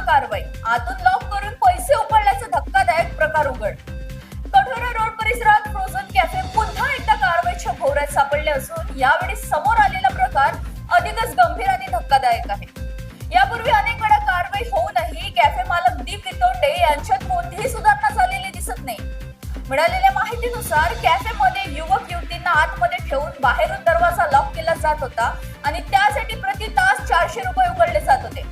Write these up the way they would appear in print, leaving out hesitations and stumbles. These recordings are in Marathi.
कारवाई, आतून लॉक करून पैसे उकळल्याचा धक्कादायक प्रकार उघड. कठोरा रोड परिसरात फ्रोझन कॅफे पुन्हा एकदा कारवाईच्या भोवऱ्यात सापडले असून यावेळी समोर आलेला प्रकार अधिकच गंभीर आणि धक्कादायक आहे. यापूर्वी अनेक वेळा कारवाई होऊनही कॅफे मालक दीप रितोंडे यांच्यात कोणतीही सुधारणा झालेली दिसत नाही. मिळालेल्या माहितीनुसार कॅफेमध्ये युवक युवतींना आतमध्ये ठेवून बाहेरून दरवाजा लॉक केला जात होता आणि त्यासाठी प्रति तास 400 रुपये उकळले जात होते.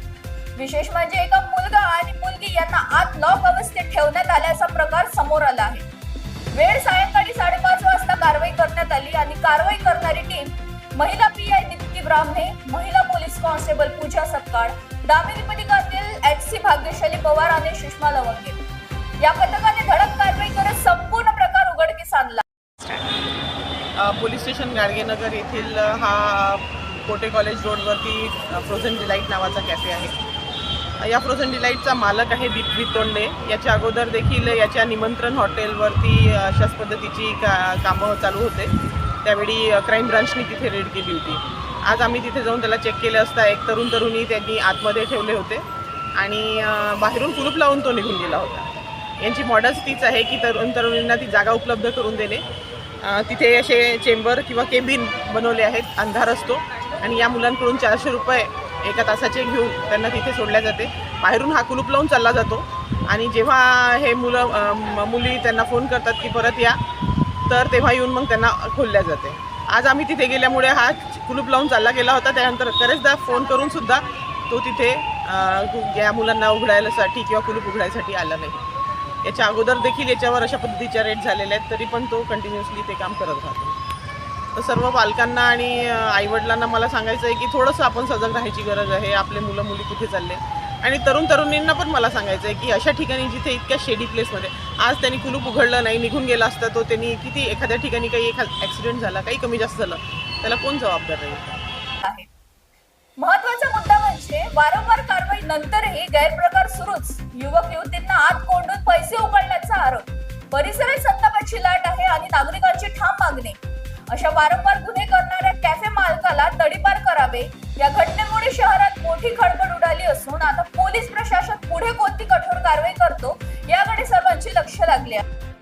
विशेष म्हणजे एका मुलगा आणि मुलगी यांना आत लॉक अवस्थेत ठेवण्यात आल्याचा प्रकार समोर आला आहे. वेळ सायंकाळी 5:30 वाजता कारवाई करण्यात आली आणि कारवाई करणारी टीम महिला पीआय दीप्ती ब्राह्मणे, महिला पोलीस कॉन्स्टेबल पूजा सपकाळ, दामिनी पथकातील एचसी भाग्यशाली पवार आणि सुषमा लवंगे या पथकाने धडक कारवाई करत संपूर्ण प्रकार उघडकीस आणला. पोलीस स्टेशन गाडगेनगर येथील हा कोटे कॉलेज रोडवरती फ्रोझन डिलाईट नावाचा कॅफे आहे. या फ्रोझन डिलाईटचा मालक आहे दीप रितोंडे. याच्या अगोदर देखील याच्या निमंत्रण हॉटेलवरती अशाच पद्धतीची कामं चालू होते. त्यावेळी क्राईम ब्रांचने तिथे रेड केली होती. आज आम्ही तिथे जाऊन त्याला चेक केलं असता एक तरुणी त्यांनी आतमध्ये ठेवले होते आणि बाहेरून कुलूप लावून तो निघून गेला होता. यांची मॉडेल्स तीच आहे की तरुणींना ती जागा उपलब्ध करून देणे. तिथे असे चेंबर किंवा केबिन बनवले आहेत, अंधार असतो आणि या मुलांकडून 400 रुपये एका तासाचे घेऊन त्यांना तिथे सोडल्या जाते. बाहेरून हा कुलूप लावून चालला जातो आणि जेव्हा हे मुली त्यांना फोन करतात की परत या, तर तेव्हा येऊन मग त्यांना खोलल्या जाते. आज आम्ही तिथे गेल्यामुळे हा कुलूप लावून चालला गेला होता. त्यानंतर बरेचदा फोन करून सुद्धा तो तिथे या मुलांना उघडायसाठी किंवा कुलूप उघडायसाठी आला नाही. याच्या अगोदर देखील याच्यावर अशा पद्धतीच्या रेट झालेल्या आहेत, तरी पण तो कंटिन्युअसली ते काम करत राहतो. तर सर्व पालकांना आणि आईवडिलांना मला सांगायचं आहे की थोडंसं आपण सजग राहायची गरज आहे. आपले मुलं मुली कुठे चालले आणि तरुणींना पण मला सांगायचं आहे की अशा ठिकाणी जिथे इतक्या शेडी प्लेसमध्ये आज त्यांनी कुलूप उघडलं नाही, निघून गेला असता, तो त्यांनी किती एखाद्या ठिकाणी काही ॲक्सिडेंट झाला, काही कमी जास्त झालं, त्याला कोण जबाबदार राहील. महत्वाचा मुद्दा म्हणजे वारंवार कारवाई नंतरही गैरप्रकार सुरूच. युवक युवतींना आत कोंडून पैसे उकळण्याचा आरोप. परिसरात संतापाची लाट आहे आणि नागरिकांची ठाम मागणी. अशा वारंवार गुन्हे करणाऱ्या कॅफे मालकाला तडीपार करावे. या घटनेमुळे शहरात मोठी खळबळ उडाली असून आता पोलीस प्रशासन पुढे कोणती कठोर कारवाई करतो याकडे सर्वांचे लक्ष लागले आहे.